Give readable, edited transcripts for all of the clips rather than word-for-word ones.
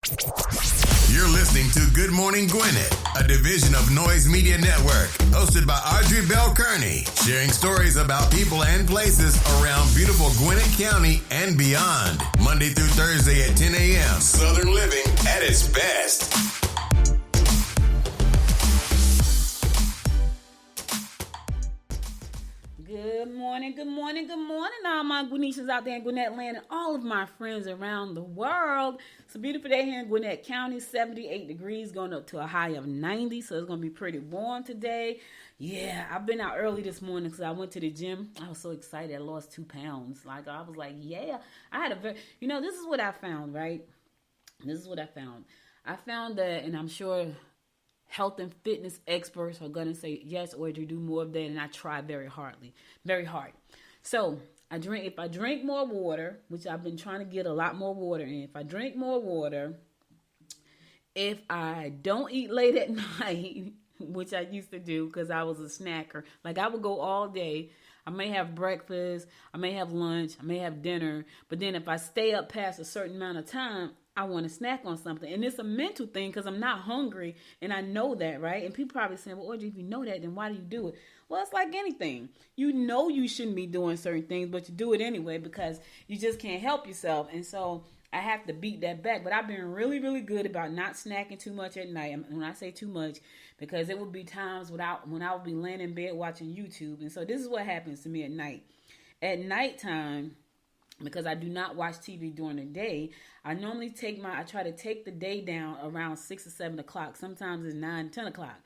You're listening to Good Morning Gwinnett, a division of Noise Media Network, hosted by Audrey Bell Kearney, sharing stories about people and places around beautiful Gwinnett County and beyond. Monday through Thursday at 10 a.m. Southern living at its best. Good morning, good morning, good morning, all my Gwinnetians out there in Gwinnett land and all of my friends around the world. It's a beautiful day here in Gwinnett County, 78 degrees, going up to a high of 90, so it's going to be pretty warm today. Yeah, I've been out early this morning because I went to the gym. I was so excited. I lost 2 pounds. I was like, yeah. I had this is what I found, right? This is what I found. I found that, and I'm sure health and fitness experts are going to say, yes, Audrey, do more of that. And I try very hard. So if I drink more water, which I've been trying to get a lot more water in, if I drink more water, if I don't eat late at night, which I used to do because I was a snacker, like I would go all day. I may have breakfast, I may have lunch, I may have dinner, but then if I stay up past a certain amount of time, I want to snack on something. And it's a mental thing because I'm not hungry and I know that, right? And people probably saying, well, Audrey, if you know that, then why do you do it? Well, it's like anything. You know you shouldn't be doing certain things, but you do it anyway because you just can't help yourself. And so I have to beat that back. But I've been really, really good about not snacking too much at night. When I say too much, because it would be times when I would be laying in bed watching YouTube. And so this is what happens to me at night. At nighttime, because I do not watch TV during the day, I try to take the day down around 6 or 7 o'clock. Sometimes it's 9, 10 o'clock.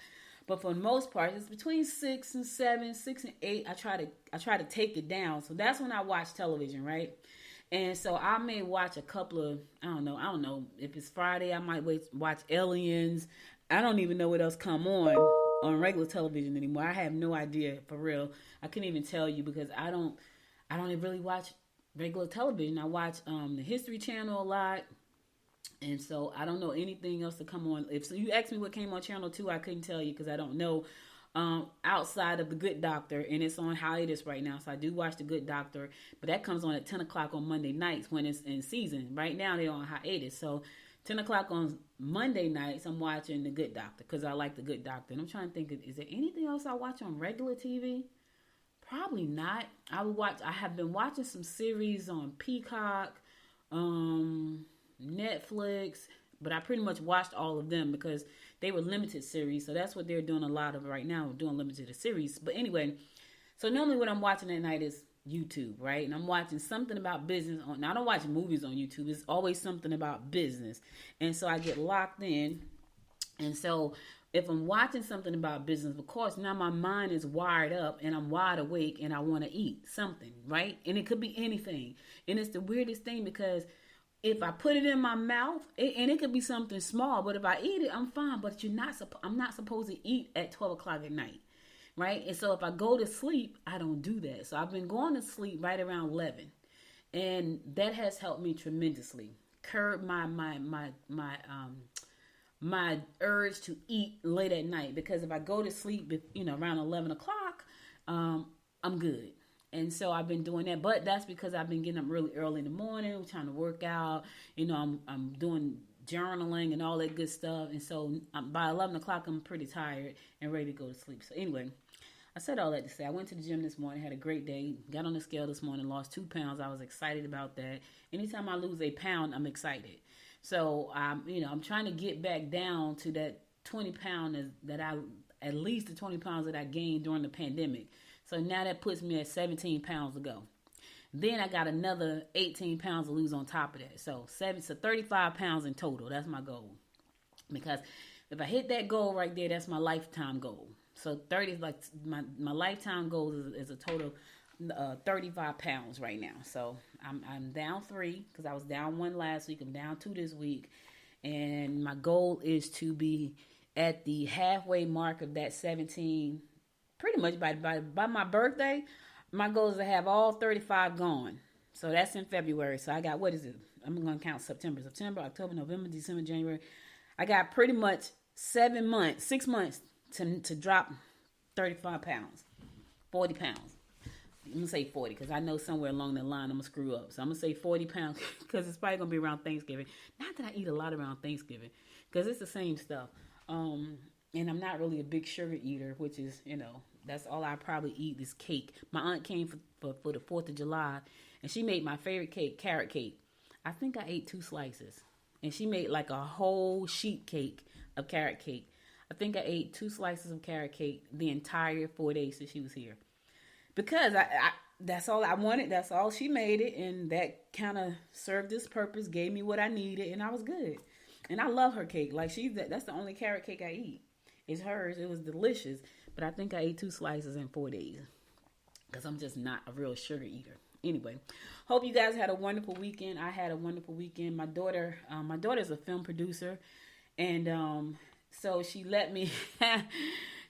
But for the most part, it's between 6 and 7, 6 and 8. I try to take it down. So that's when I watch television, right? And so I may watch a couple of, I don't know. If it's Friday, I might watch Aliens. I don't even know what else come on regular television anymore. I have no idea, for real. I couldn't even tell you because I don't even really watch regular television. I watch the History Channel a lot, and so I don't know anything else to come on. If you ask me what came on Channel 2, I couldn't tell you because I don't know. Outside of The Good Doctor, and it's on hiatus right now, so I do watch The Good Doctor, but that comes on at 10 o'clock on Monday nights when it's in season. Right now they're on hiatus, so 10 o'clock on Monday nights I'm watching The Good Doctor because I like The Good Doctor. And I'm trying to think, is there anything else I watch on regular TV? Probably not. I have been watching some series on Peacock, Netflix, but I pretty much watched all of them because they were limited series. So that's what they're doing a lot of right now, doing limited series. But anyway, so normally what I'm watching at night is YouTube, right? And I'm watching something about business on. Now I don't watch movies on YouTube. It's always something about business. And so I get locked in. And so if I'm watching something about business, of course, now my mind is wired up and I'm wide awake and I want to eat something, right? And it could be anything. And it's the weirdest thing because if I put it in my mouth, and it could be something small, but if I eat it, I'm fine. But I'm not supposed to eat at 12 o'clock at night, right? And so if I go to sleep, I don't do that. So I've been going to sleep right around 11, and that has helped me tremendously curb my urge to eat late at night, because if I go to sleep, around 11 o'clock, I'm good. And so I've been doing that, but that's because I've been getting up really early in the morning, trying to work out. I'm doing journaling and all that good stuff. And so by 11 o'clock, I'm pretty tired and ready to go to sleep. So anyway, I said all that to say I went to the gym this morning, had a great day, got on the scale this morning, lost 2 pounds. I was excited about that. Anytime I lose a pound, I'm excited. So, I'm trying to get back down to that 20 pounds at least the 20 pounds that I gained during the pandemic. So now that puts me at 17 pounds to go. Then I got another 18 pounds to lose on top of that. So 35 pounds in total. That's my goal. Because if I hit that goal right there, that's my lifetime goal. So 30 is like my lifetime goal is a total 35 pounds right now. So I'm down 3 because I was down 1 last week. I'm down 2 this week. And my goal is to be at the halfway mark of that 17. Pretty much by my birthday, my goal is to have all 35 gone. So that's in February. So I got, what is it? I'm going to count September, October, November, December, January. I got pretty much 6 months to drop 35 pounds, 40 pounds. I'm going to say 40 because I know somewhere along the line I'm going to screw up. So I'm going to say 40 pounds because it's probably going to be around Thanksgiving. Not that I eat a lot around Thanksgiving because it's the same stuff. And I'm not really a big sugar eater, which is, that's all I probably eat is cake. My aunt came for the 4th of July, and she made my favorite cake, carrot cake. I think I ate 2 slices. And she made like a whole sheet cake of carrot cake. I think I ate 2 slices of carrot cake the entire 4 days that she was here. Because I that's all I wanted. That's all she made it. And that kind of served its purpose, gave me what I needed, and I was good. And I love her cake. Like that's the only carrot cake I eat. It's hers. It was delicious. But I think I ate 2 slices in 4 days. Because I'm just not a real sugar eater. Anyway, hope you guys had a wonderful weekend. I had a wonderful weekend. My daughter's a film producer. And so she let me,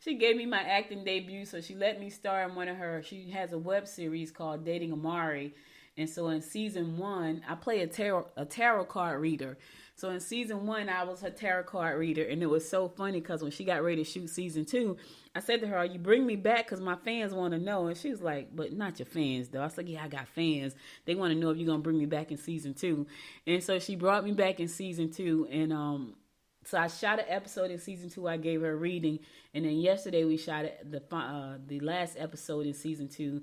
she gave me my acting debut. So she let me star in she has a web series called Dating Amari. And so in season 1, I play a tarot card reader. So in season 1, I was her tarot card reader. And it was so funny because when she got ready to shoot season 2, I said to her, you bring me back because my fans want to know. And she was like, but not your fans, though. I was like, yeah, I got fans. They want to know if you're going to bring me back in season 2. And so she brought me back in season 2. And so I shot an episode in season 2. I gave her a reading. And then yesterday we shot the last episode in season 2.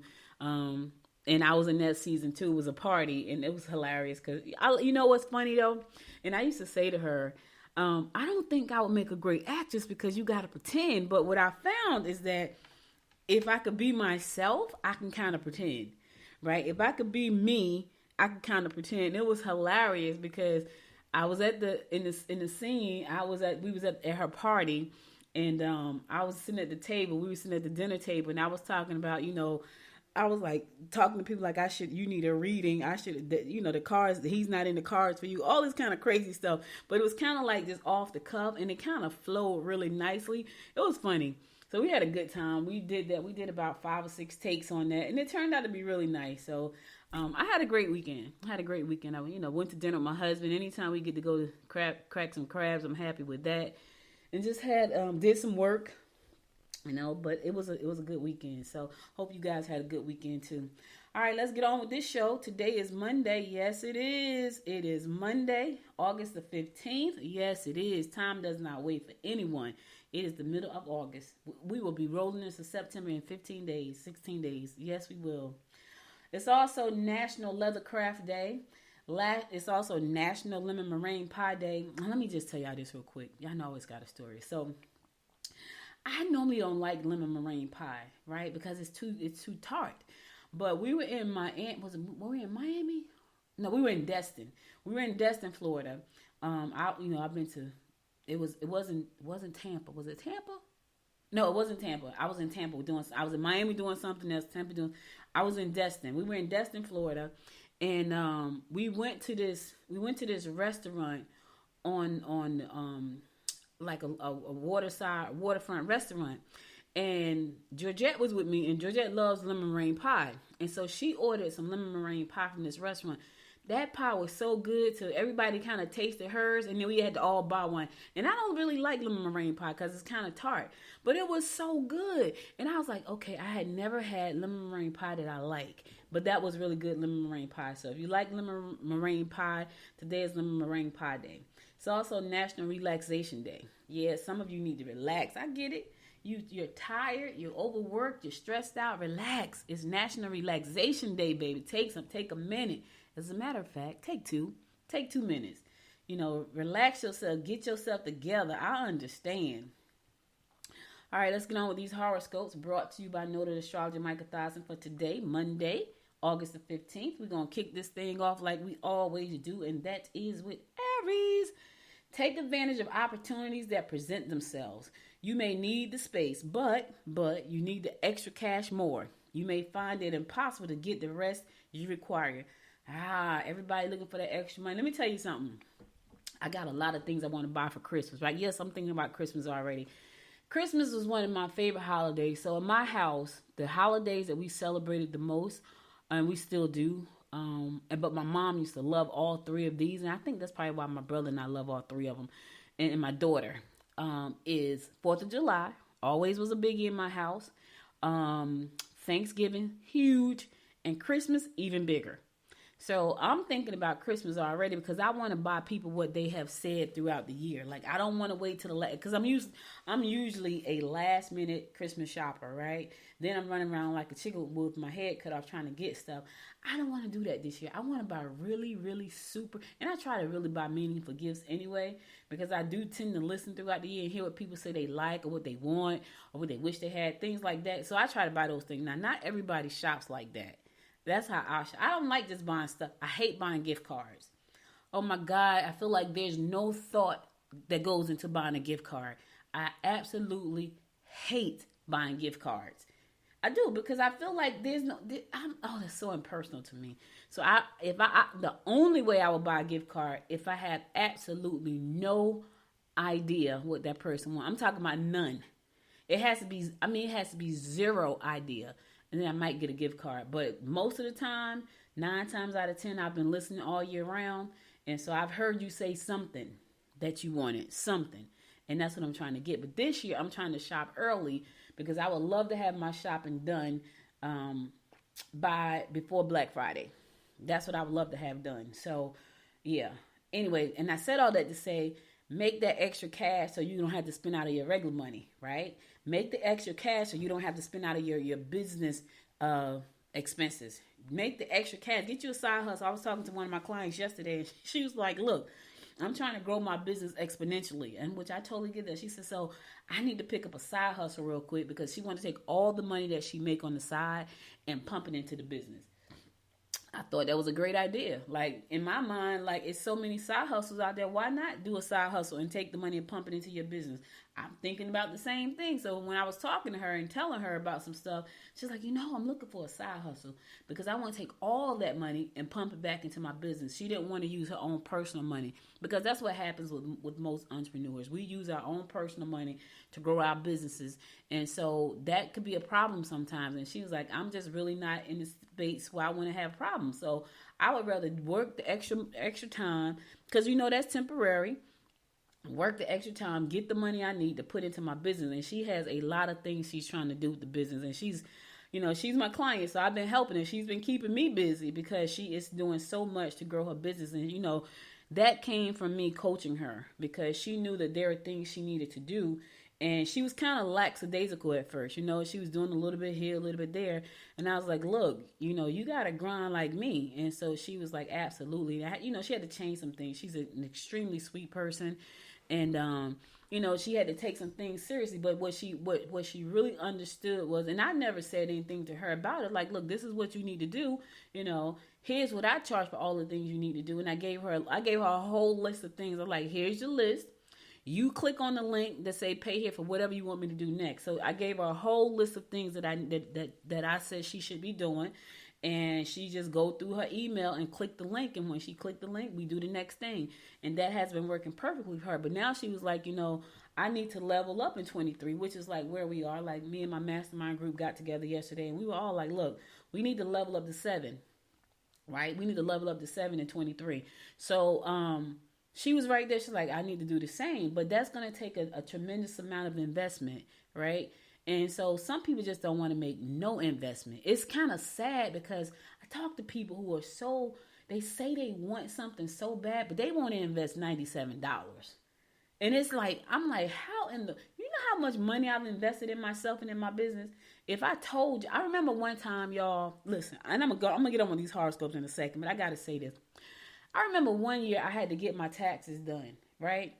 And I was in that season 2. It was a party, and it was hilarious. Because, you know what's funny, though? And I used to say to her, I don't think I would make a great actress because you got to pretend. But what I found is that if I could be myself, I can kind of pretend, right? If I could be me, I can kind of pretend. It was hilarious because I was in the scene. We was at her party, and I was sitting at the table. We were sitting at the dinner table, and I was talking about, I was like talking to people like you need a reading. The cards, he's not in the cards for you, all this kind of crazy stuff. But it was kind of like just off the cuff, and it kind of flowed really nicely. It was funny. So we had a good time. We did that. We did about 5 or 6 takes on that, and it turned out to be really nice. So I had a great weekend. I went to dinner with my husband. Anytime we get to go to crack some crabs, I'm happy with that. And just did some work. But it was a good weekend. So hope you guys had a good weekend too. All right, let's get on with this show. Today is Monday. Yes, it is. It is Monday, August the 15th. Yes, it is. Time does not wait for anyone. It is the middle of August. We will be rolling into September in 15 days, 16 days. Yes, we will. It's also National Leather Craft Day. It's also National Lemon Meringue Pie Day. Now, let me just tell y'all this real quick. Y'all know I always got a story. So I normally don't like lemon meringue pie, right? Because it's too tart. But we were in were we in Miami? No, we were in Destin. We were in Destin, Florida. I've been to. It wasn't Tampa. Was it Tampa? No, it wasn't Tampa. I was in Tampa I was in Miami doing something else. I was in Destin. We were in Destin, Florida, and we went to this restaurant on like a waterfront restaurant, and Georgette was with me, and Georgette loves lemon meringue pie, and so she ordered some lemon meringue pie from this restaurant. That pie was so good, so everybody kind of tasted hers, and then we had to all buy one. And I don't really like lemon meringue pie because it's kind of tart, but it was so good. And I was like, okay, I had never had lemon meringue pie that I like, but that was really good lemon meringue pie. So if you like lemon meringue pie, today is lemon meringue pie day. It's also National Relaxation Day. Yeah, some of you need to relax. I get it. You're tired, you're overworked, you're stressed out. Relax. It's National Relaxation Day, baby. Take a minute. As a matter of fact, take 2 minutes. Relax yourself, get yourself together. I understand. All right, let's get on with these horoscopes brought to you by noted astrologer Michael Thiessen for today, Monday, August the 15th. We're going to kick this thing off like we always do, and that is with Aries. Take advantage of opportunities that present themselves. You may need the space, but you need the extra cash more. You may find it impossible to get the rest you require. Everybody looking for that extra money. Let me tell you something. I got a lot of things I want to buy for Christmas, right? Yes, I'm thinking about Christmas already. Christmas was one of my favorite holidays. So in my house, the holidays that we celebrated the most, and we still do, but my mom used to love all 3 of these, and I think that's probably why my brother and I love all 3 of them. And my daughter is 4th of July. Always was a biggie in my house. Thanksgiving, huge, and Christmas, even bigger. So I'm thinking about Christmas already because I want to buy people what they have said throughout the year. Like I don't want to wait till the last, because I'm usually a last minute Christmas shopper, right? Then I'm running around like a chicken with my head cut off trying to get stuff. I don't want to do that this year. I want to buy really, really super, and I try to really buy meaningful gifts anyway, because I do tend to listen throughout the year and hear what people say they like or what they want or what they wish they had, things like that. So I try to buy those things. Now, not everybody shops like that. That's how I don't like just buying stuff. I hate buying gift cards. Oh my God, I feel like there's no thought that goes into buying a gift card. I absolutely hate buying gift cards. I do, because I feel like that's so impersonal to me. So the only way I would buy a gift card if I had absolutely no idea what that person wants. I'm talking about none. It has to be zero idea. And then I might get a gift card. But most of the time, 9 times out of 10, I've been listening all year round. And so I've heard you say something that you wanted, something. And that's what I'm trying to get. But this year, I'm trying to shop early because I would love to have my shopping done before Black Friday. That's what I would love to have done. So, yeah. Anyway, and I said all that to say, make that extra cash so you don't have to spend out of your regular money, right? Make the extra cash so you don't have to spend out of your business expenses. Make the extra cash. Get you a side hustle. I was talking to one of my clients yesterday, and she was like, look, I'm trying to grow my business exponentially, and which I totally get that. She said, so I need to pick up a side hustle real quick because she wanted to take all the money that she make on the side and pump it into the business. I thought that was a great idea. Like, in my mind, like, it's so many side hustles out there. Why not do a side hustle and take the money and pump it into your business? I'm thinking about the same thing. So when I was talking to her and telling her about some stuff, she's like, I'm looking for a side hustle because I want to take all that money and pump it back into my business. She didn't want to use her own personal money because that's what happens with most entrepreneurs. We use our own personal money to grow our businesses. And so that could be a problem sometimes. And she was like, I'm just really not in the space where I want to have problems. So I would rather work the extra time because, that's temporary. Work the extra time, get the money I need to put into my business. And she has a lot of things she's trying to do with the business. And she's my client, so I've been helping her. She's been keeping me busy because she is doing so much to grow her business. And, that came from me coaching her because she knew that there are things she needed to do. And she was kind of lackadaisical at first. She was doing a little bit here, a little bit there. And I was like, look, you got to grind like me. And so she was like, absolutely. She had to change some things. She's an extremely sweet person. And, she had to take some things seriously. But what she really understood was, and I never said anything to her about it. Like, look, this is what you need to do. Here's what I charge for all the things you need to do. And I gave her a whole list of things. I'm like, here's your list. You click on the link that say pay here for whatever you want me to do next. So I gave her a whole list of things that I said she should be doing. And she just go through her email and click the link. And when she clicked the link, we do the next thing. And that has been working perfectly for her. But now she was like, I need to level up in 23, which is like where we are. Like me and my mastermind group got together yesterday and we were all like, look, we need to level up to 7, right? We need to level up to 7 and 23. So, she was right there. She's like, I need to do the same. But that's going to take a tremendous amount of investment, right? And so some people just don't want to make no investment. It's kind of sad because I talk to people who are they say they want something so bad, but they want to invest $97. And it's like, I'm like, how how much money I've invested in myself and in my business? If I told you, I remember one time, y'all, listen, and I'm going to get on these horoscopes in a second, but I got to say this. I remember one year I had to get my taxes done, right?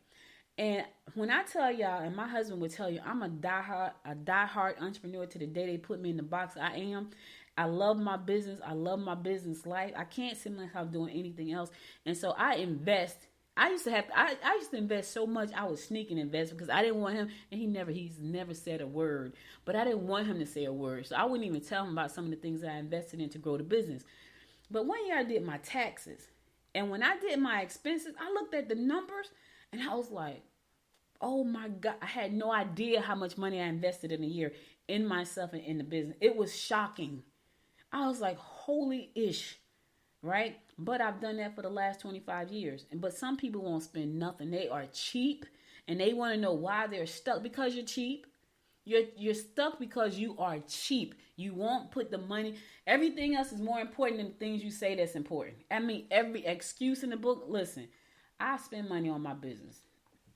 And when I tell y'all, and my husband would tell you, I'm a diehard entrepreneur to the day they put me in the box I am. I love my business. I love my business life. I can't see myself doing anything else. And so I invest. I used to invest so much I was sneaking invest because I didn't want him, and he's never said a word, but I didn't want him to say a word. So I wouldn't even tell him about some of the things that I invested in to grow the business. But one year I did my taxes. And when I did my expenses, I looked at the numbers and I was like, oh my God, I had no idea how much money I invested in a year in myself and in the business. It was shocking. I was like, holy ish, right? But I've done that for the last 25 years. But some people won't spend nothing. They are cheap and they want to know why they're stuck. Because you're cheap. You're stuck because you are cheap. You won't put the money. Everything else is more important than the things you say that's important. I mean, every excuse in the book. Listen, I spend money on my business.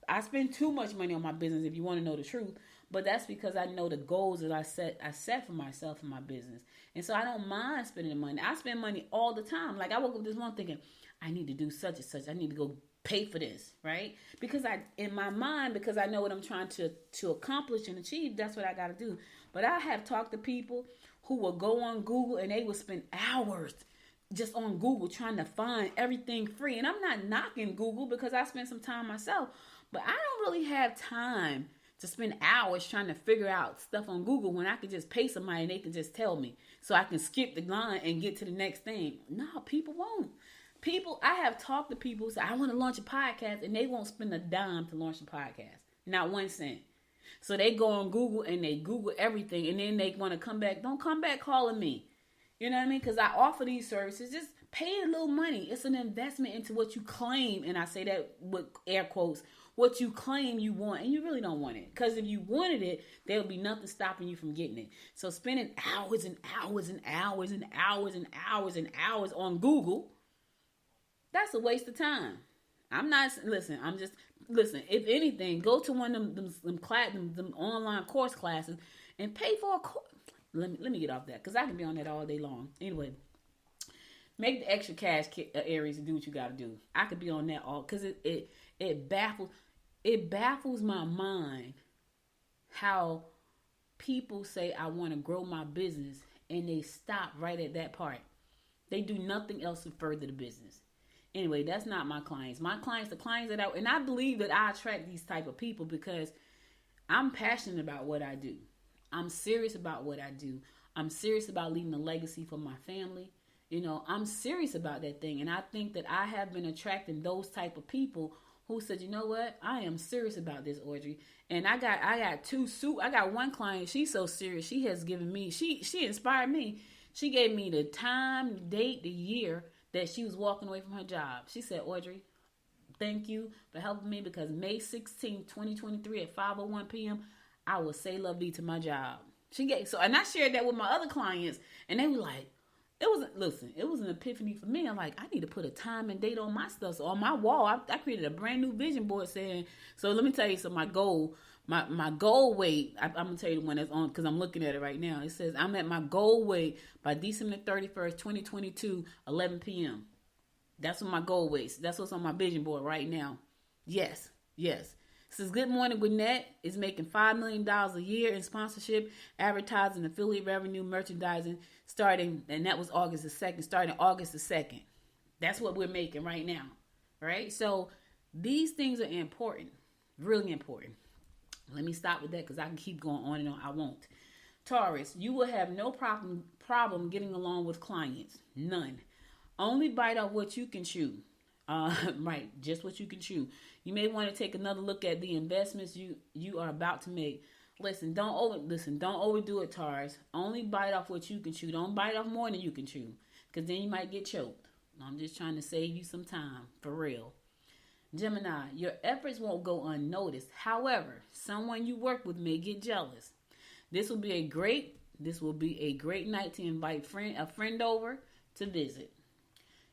I spend too much money on my business if you want to know the truth. But that's because I know the goals that I set for myself in my business. And so I don't mind spending the money. I spend money all the time. Like I woke up this morning thinking, I need to do such and such. I need to go pay for this, right? Because in my mind, because I know what I'm trying to accomplish and achieve, that's what I got to do. But I have talked to people who will go on Google and they will spend hours just on Google trying to find everything free. And I'm not knocking Google because I spend some time myself, but I don't really have time to spend hours trying to figure out stuff on Google when I can just pay somebody and they can just tell me so I can skip the line and get to the next thing. No, people won't. I have talked to people who say, I want to launch a podcast, and they won't spend a dime to launch a podcast. Not 1 cent. So they go on Google and they Google everything, and then they want to come back. Don't come back calling me. You know what I mean? Because I offer these services. Just pay a little money. It's an investment into what you claim, and I say that with air quotes, what you claim you want, and you really don't want it. Because if you wanted it, there would be nothing stopping you from getting it. So spending hours and hours and hours and hours and hours and hours on Google, that's a waste of time. Listen, if anything, go to one of them online course classes and pay for a course. Let me get off that because I can be on that all day long. Anyway, make the extra cash areas and do what you got to do. I could be on that all because it baffles my mind how people say I want to grow my business and they stop right at that part. They do nothing else to further the business. Anyway, that's not my clients. My clients, the clients that and I believe that I attract these type of people because I'm passionate about what I do. I'm serious about what I do. I'm serious about leaving a legacy for my family. You know, I'm serious about that thing. And I think that I have been attracting those type of people who said, you know what? I am serious about this, Audrey. And I got one client, she's so serious. She has given me, she inspired me. She gave me the time, date, the year that she was walking away from her job. She said, Audrey, thank you for helping me because May 16, 2023 at 5:01 p.m., I will say lovely to my job. And I shared that with my other clients, and they were like, it was an epiphany for me. I'm like, I need to put a time and date on my stuff. So on my wall, I created a brand new vision board saying, so let me tell you, so my goal weight, I'm going to tell you the one that's on because I'm looking at it right now. It says, I'm at my goal weight by December 31st, 2022, 11 p.m. That's what my goal weight. That's what's on my vision board right now. Yes. It says, Good Morning Gwinnett is making $5 million a year in sponsorship, advertising, affiliate revenue, merchandising, starting August the 2nd. That's what we're making right now, right? So these things are important, really important. Let me stop with that because I can keep going on and on. I won't. Taurus, you will have no problem getting along with clients. None. Only bite off what you can chew. Right, just what you can chew. You may want to take another look at the investments you are about to make. Listen, don't overdo it, Taurus. Only bite off what you can chew. Don't bite off more than you can chew, because then you might get choked. I'm just trying to save you some time, for real. Gemini, your efforts won't go unnoticed. However, someone you work with may get jealous. This will be a great night to invite a friend over to visit.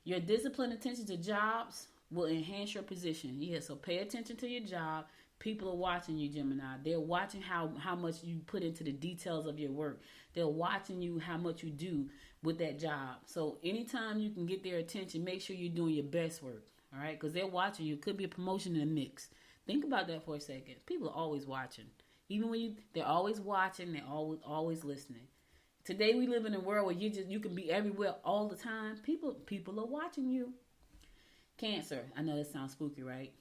Your disciplined attention to jobs will enhance your position. Yeah, so pay attention to your job. People are watching you, Gemini. They're watching how much you put into the details of your work. They're watching you, how much you do with that job. So anytime you can get their attention, make sure you're doing your best work. All right, because they're watching you. It could be a promotion in the mix. Think about that for a second. People are always watching. Even when they're always watching, they're always listening. Today we live in a world where you can be everywhere all the time. People are watching you. Cancer. I know that sounds spooky, right?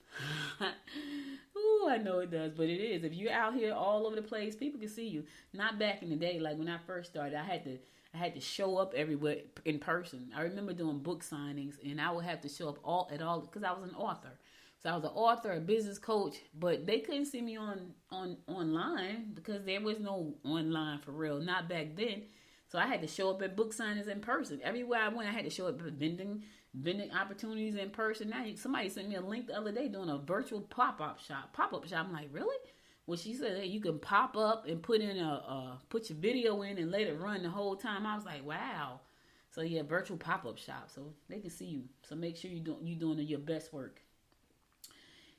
Ooh, I know it does, but it is. If you're out here all over the place, people can see you. Not back in the day, like when I first started, I had to show up everywhere in person. I remember doing book signings, and I would have to show up all because I was an author. So I was an author, a business coach, but they couldn't see me online because there was no online for real, not back then. So I had to show up at book signings in person. Everywhere I went, I had to show up at vending opportunities in person. Now somebody sent me a link the other day doing a virtual pop-up shop. I'm like, really? when she said, hey, you can pop up and put your video in and let it run the whole time, I was like, wow. So yeah, virtual pop-up shop, so they can see you. So make sure you're doing your best work.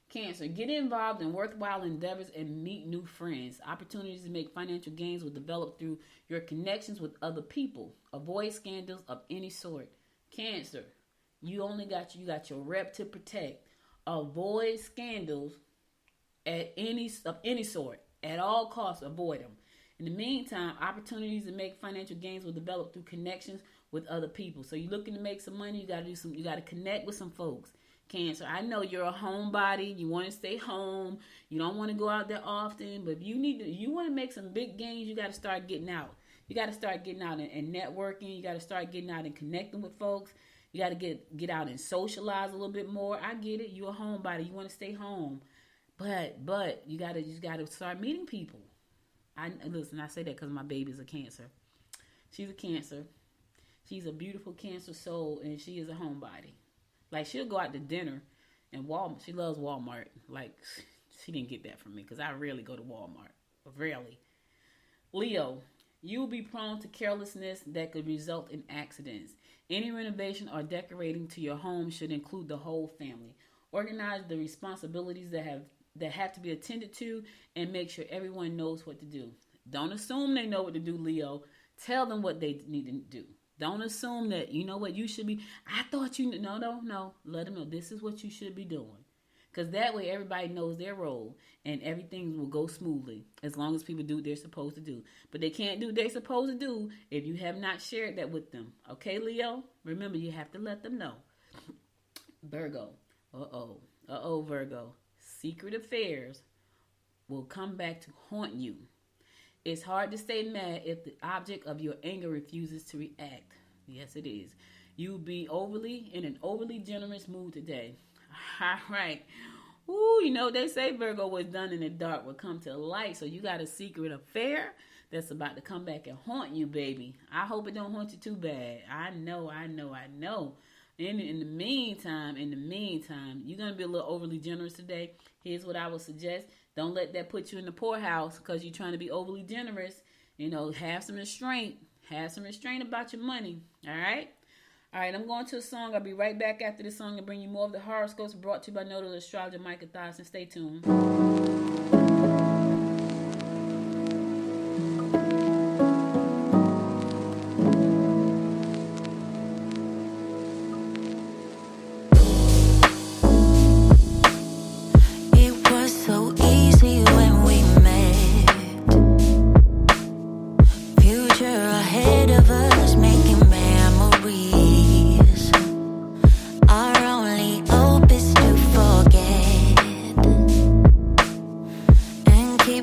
Cancer, get involved in worthwhile endeavors and meet new friends. Opportunities to make financial gains will develop through your connections with other people. Avoid scandals of any sort. Cancer, you got your rep to protect. Avoid scandals of any sort. At all costs, avoid them. In the meantime, opportunities to make financial gains will develop through connections with other people. So you're looking to make some money, you got to connect with some folks. Cancer, I know you're a homebody. You want to stay home. You don't want to go out there often. But if you want to make some big gains, you got to start getting out. You got to start getting out and networking. You got to start getting out and connecting with folks. You got to get out and socialize a little bit more. I get it. You're a homebody. You want to stay home. But you got to start meeting people. I say that because my baby's a Cancer. She's a Cancer. She's a beautiful Cancer soul, and she is a homebody. Like, she'll go out to dinner and Walmart. She loves Walmart. Like, she didn't get that from me because I rarely go to Walmart. Rarely. Leo, you will be prone to carelessness that could result in accidents. Any renovation or decorating to your home should include the whole family. Organize the responsibilities that have to be attended to and make sure everyone knows what to do. Don't assume they know what to do, Leo. Tell them what they need to do. Don't assume that, you know what, you should be, I thought you, no. Let them know this is what you should be doing. Because that way everybody knows their role and everything will go smoothly as long as people do what they're supposed to do. But they can't do what they're supposed to do if you have not shared that with them. Okay, Leo? Remember, you have to let them know. Virgo. Virgo. Secret affairs will come back to haunt you. It's hard to stay mad if the object of your anger refuses to react. Yes, it is. You'll be in an overly generous mood today. All right. Ooh, they say Virgo, what's done in the dark will come to light. So you got a secret affair that's about to come back and haunt you, baby. I hope it don't haunt you too bad. I know. In the meantime, you're going to be a little overly generous today. Here's what I would suggest. Don't let that put you in the poorhouse because you're trying to be overly generous. Have some restraint. Have some restraint about your money. All right? All right, I'm going to a song. I'll be right back after this song and bring you more of the horoscopes brought to you by notable astrologer Micah Thiessen. Stay tuned. Keep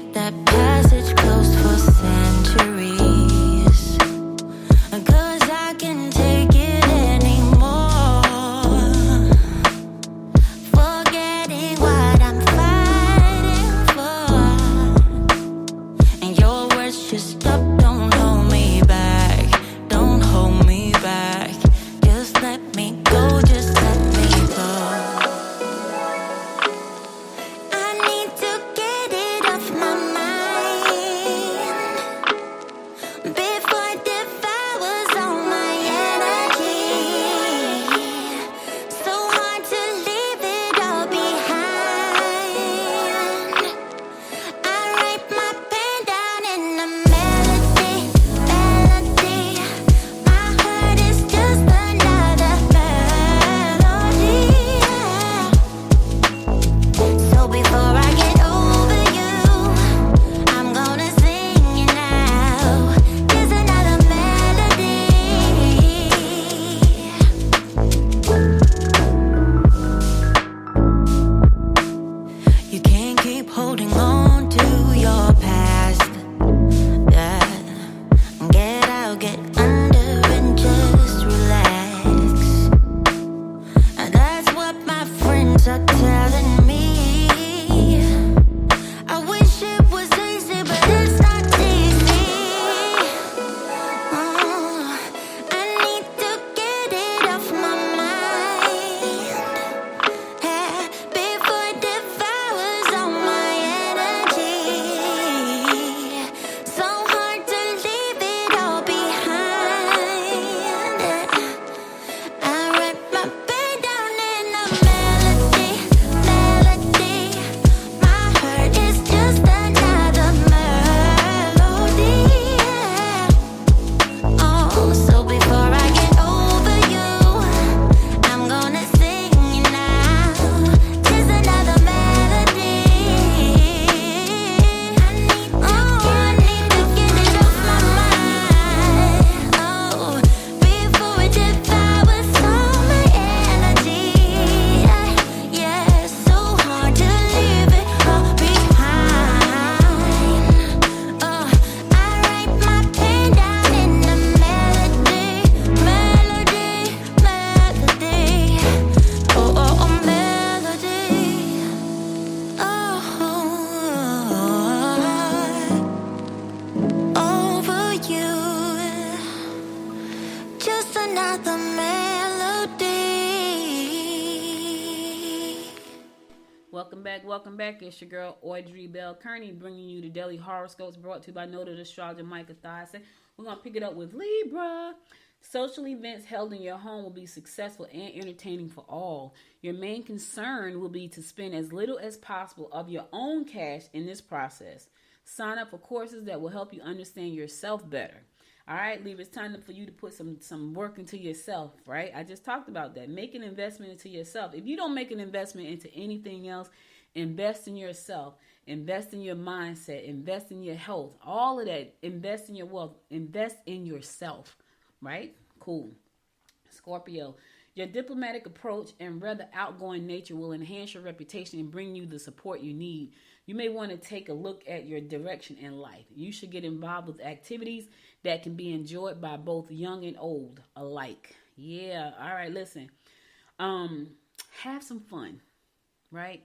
Welcome back. It's your girl Audrey Bell Kearney bringing you the daily horoscopes brought to you by noted astrologer Micah Thyssen. We're going to pick it up with Libra. Social events held in your home will be successful and entertaining for all. Your main concern will be to spend as little as possible of your own cash in this process. Sign up for courses that will help you understand yourself better. All right, Libra, it's time for you to put some work into yourself, right? I just talked about that. Make an investment into yourself. If you don't make an investment into anything else, invest in yourself. Invest in your mindset. Invest in your health. All of that. Invest in your wealth. Invest in yourself, right? Cool. Scorpio, your diplomatic approach and rather outgoing nature will enhance your reputation and bring you the support you need. You may want to take a look at your direction in life. You should get involved with activities that can be enjoyed by both young and old alike. Yeah, all right, listen. Have some fun, right?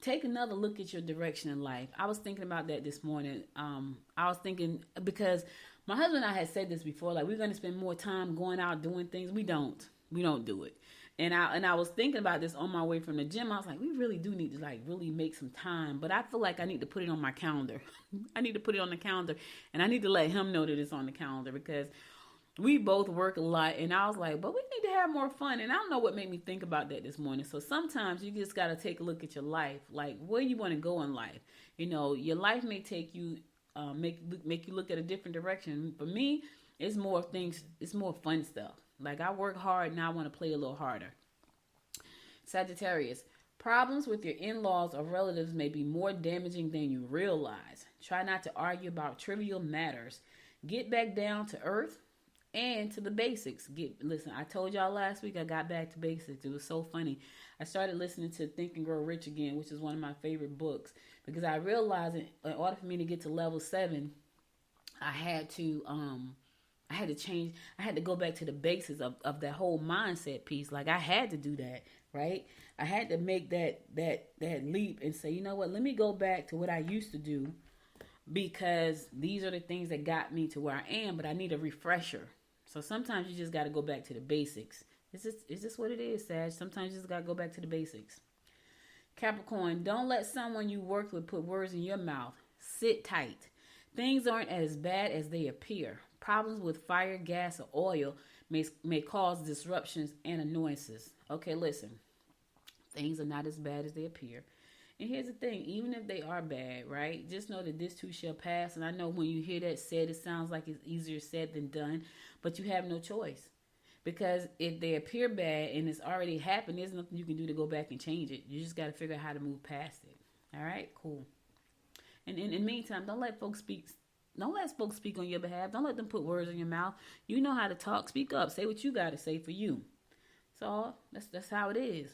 Take another look at your direction in life. I was thinking about that this morning. I was thinking because my husband and I had said this before, like we're going to spend more time going out doing things. We don't do it. And I was thinking about this on my way from the gym. I was like, we really do need to like really make some time. But I feel like I need to put it on my calendar. I need to put it on the calendar. And I need to let him know that it's on the calendar because we both work a lot. And I was like, but we need to have more fun. And I don't know what made me think about that this morning. So sometimes you just got to take a look at your life. Like where you want to go in life. You know, your life may take you, make you look at a different direction. For me, it's more things. It's more fun stuff. Like I work hard and I want to play a little harder. Sagittarius, problems with your in-laws or relatives may be more damaging than you realize. Try not to argue about trivial matters. Get back down to earth and to the basics. Listen, I told y'all last week I got back to basics. It was so funny. I started listening to Think and Grow Rich again, which is one of my favorite books, because I realized in order for me to get to level 7, I had to change. I had to go back to the basics of that whole mindset piece. Like I had to do that, right? I had to make that leap and say, you know what? Let me go back to what I used to do because these are the things that got me to where I am, but I need a refresher. So sometimes you just got to go back to the basics. It's just what it is, Sag. Sometimes you just got to go back to the basics. Capricorn, don't let someone you work with put words in your mouth. Sit tight. Things aren't as bad as they appear. Problems with fire, gas, or oil may cause disruptions and annoyances. Okay, listen. Things are not as bad as they appear. And here's the thing. Even if they are bad, right? Just know that this too shall pass. And I know when you hear that said, it sounds like it's easier said than done. But you have no choice. Because if they appear bad and it's already happened, there's nothing you can do to go back and change it. You just got to figure out how to move past it. All right? Cool. And in the meantime, don't let folks speak on your behalf. Don't let them put words in your mouth. You know how to talk. Speak up. Say what you got to say for you. So that's how it is.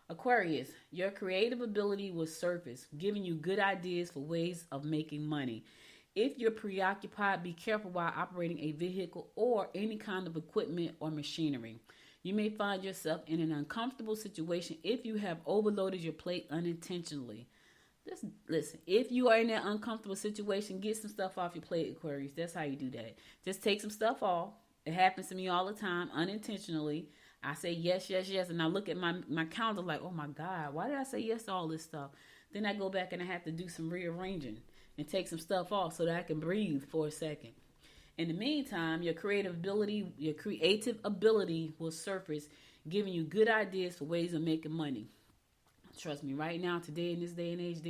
Aquarius, your creative ability will surface, giving you good ideas for ways of making money. If you're preoccupied, be careful while operating a vehicle or any kind of equipment or machinery. You may find yourself in an uncomfortable situation if you have overloaded your plate unintentionally. Just listen, if you are in that uncomfortable situation, get some stuff off your plate, Aquarius. That's how you do that. Just take some stuff off. It happens to me all the time, unintentionally. I say yes, yes, yes, and I look at my calendar like, oh my God, why did I say yes to all this stuff? Then I go back and I have to do some rearranging and take some stuff off so that I can breathe for a second. In the meantime, your creative ability will surface, giving you good ideas for ways of making money. Trust me, right now, today, in this day and age,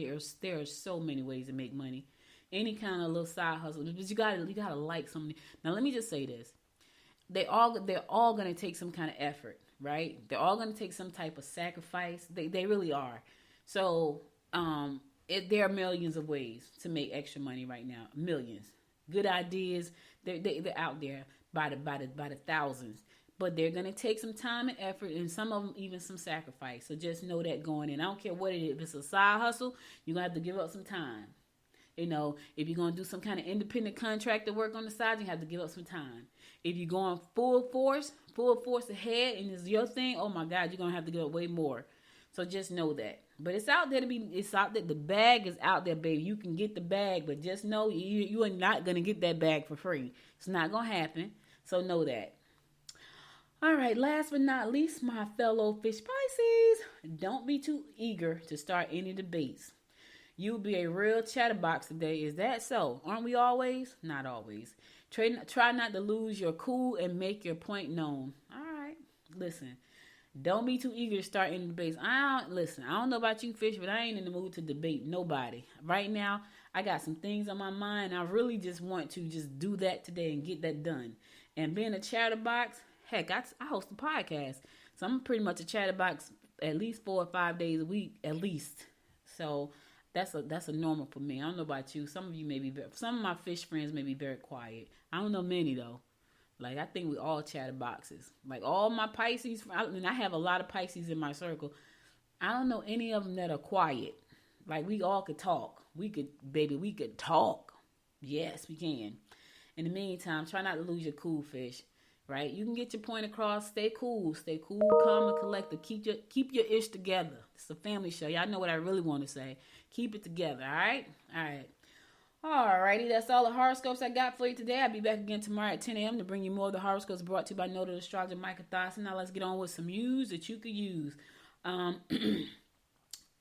there are so many ways to make money. Any kind of little side hustle, but you gotta like something. Now, let me just say this: they're all gonna take some kind of effort, right? They're all gonna take some type of sacrifice. They really are. So, there are millions of ways to make extra money right now. Millions, good ideas. They're out there by the thousands. But they're going to take some time and effort, and some of them even some sacrifice. So just know that going in. I don't care what it is. If it's a side hustle, you're going to have to give up some time. You know, if you're going to do some kind of independent contractor work on the side, you have to give up some time. If you're going full force ahead, and it's your thing, oh my God, you're going to have to give up way more. So just know that. But it's out there the bag is out there, baby. You can get the bag, but just know you are not going to get that bag for free. It's not going to happen. So know that. All right, last but not least, my fellow fish Pisces, don't be too eager to start any debates. You'll be a real chatterbox today. Is that so? Aren't we always? Not always. Try not to lose your cool and make your point known. All right, listen. Don't be too eager to start any debates. I don't know about you, fish, but I ain't in the mood to debate nobody. Right now, I got some things on my mind. I really just want to just do that today and get that done. And being a chatterbox, heck, I host a podcast. So I'm pretty much a chatterbox at least 4 or 5 days a week, at least. So that's a normal for me. I don't know about you. Some of my fish friends may be very quiet. I don't know many though. Like, I think we all chatterboxes. Like, all my Pisces, and I have a lot of Pisces in my circle. I don't know any of them that are quiet. Like, we all could talk. We could talk. Yes, we can. In the meantime, try not to lose your cool, fish. Right? You can get your point across. Stay cool, calm, and collected. Keep your ish together. It's a family show. Y'all know what I really want to say. Keep it together, all right? All right. Alrighty, that's all the horoscopes I got for you today. I'll be back again tomorrow at 10 a.m. to bring you more of the horoscopes brought to you by noted astrologer Micah Thosson. Now let's get on with some news that you could use.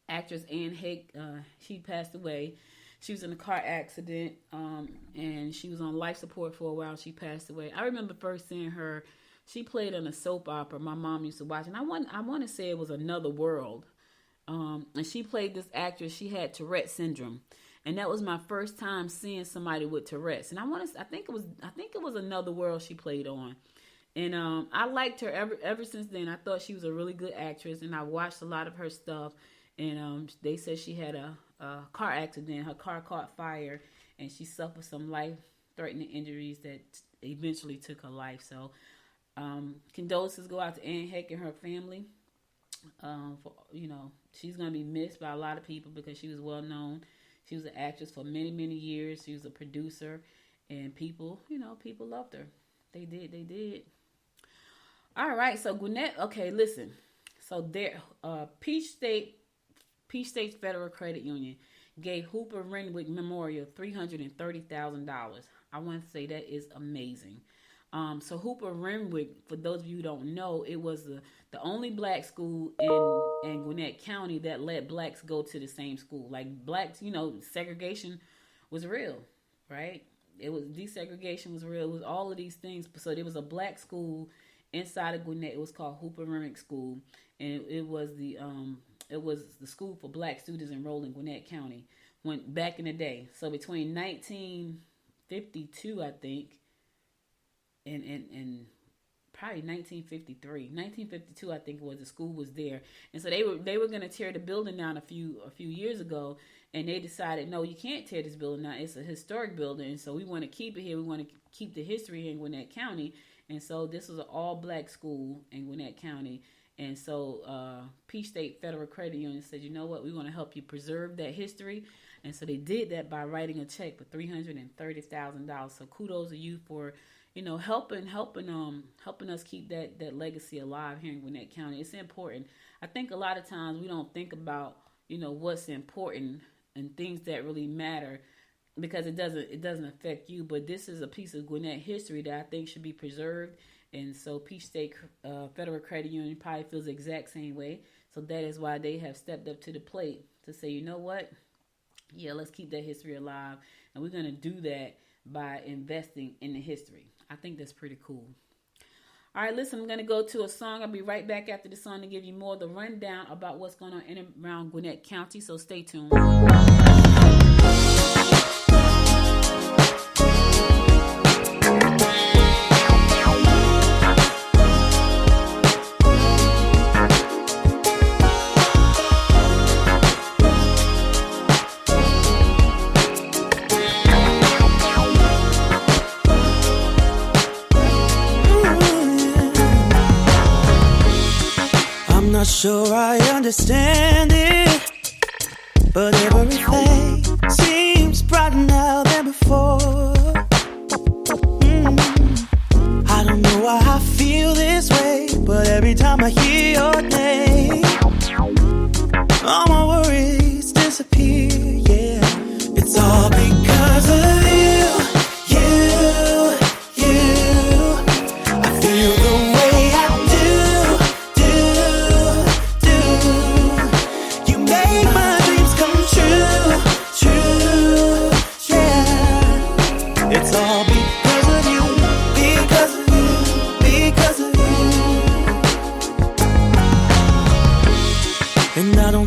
Actress Anne Hick, she passed away. She was in a car accident, and she was on life support for a while. She passed away. I remember first seeing her. She played in a soap opera my mom used to watch, and I want to say it was Another World. And she played this actress. She had Tourette syndrome. And that was my first time seeing somebody with Tourette's. And I think it was Another World she played on. And I liked her ever since then. I thought she was a really good actress, and I watched a lot of her stuff. And they said she had a car accident. Her car caught fire, and she suffered some life-threatening injuries that eventually took her life. So condolences go out to Anne Heck and her family. She's gonna be missed by a lot of people because she was well known. She was an actress for many, many years. She was a producer, and people loved her. They did. All right, so Gwinnett. Okay, listen. So there, Peach State Federal Credit Union gave Hooper Renwick Memorial $330,000. I want to say that is amazing. So Hooper Renwick, for those of you who don't know, it was the only black school in Gwinnett County that let blacks go to the same school. Like, blacks, segregation was real, right? It was, desegregation was real. It was all of these things. So there was a black school inside of Gwinnett. It was called Hooper Renwick School, and it was the school for black students enrolled in Gwinnett County back in the day. So between 1952, I think, and probably 1952, I think it was, the school was there. And so they were going to tear the building down a few years ago, and they decided, no, you can't tear this building down. It's a historic building, and so we want to keep it here. We want to keep the history here in Gwinnett County. And so this was an all-black school in Gwinnett County. And so Peach State Federal Credit Union said, you know what, we want to help you preserve that history. And so they did that by writing a check for $330,000. So kudos to you for helping us keep that legacy alive here in Gwinnett County. It's important. I think a lot of times we don't think about, what's important and things that really matter because it doesn't affect you. But this is a piece of Gwinnett history that I think should be preserved. And so Peach State Federal Credit Union probably feels the exact same way. So that is why they have stepped up to the plate to say, you know what? Yeah, let's keep that history alive. And we're going to do that by investing in the history. I think that's pretty cool. All right, listen, I'm going to go to a song. I'll be right back after the song to give you more of the rundown about what's going on in and around Gwinnett County. So stay tuned. Not sure I understand it, but everything seems brighter now than before. I don't know why I feel this way, but every time I hear your name, all my worries disappear, yeah. It's all because of you. I feel the way I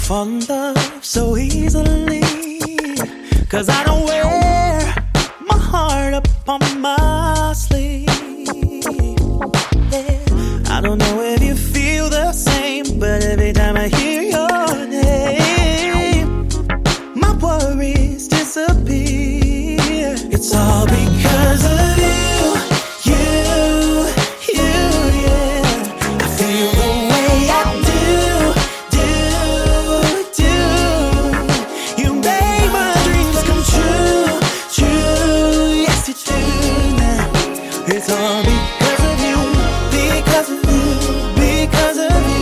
fall in love so easily, 'cause I don't wear my heart up on my sleeve. Yeah. I don't know if you feel the same, but every time I hear your name, my worries disappear. It's all because of you, yeah. I feel the way I do. You make my dreams come true. Yes, you do now. It's all because of you, because of you, because of you.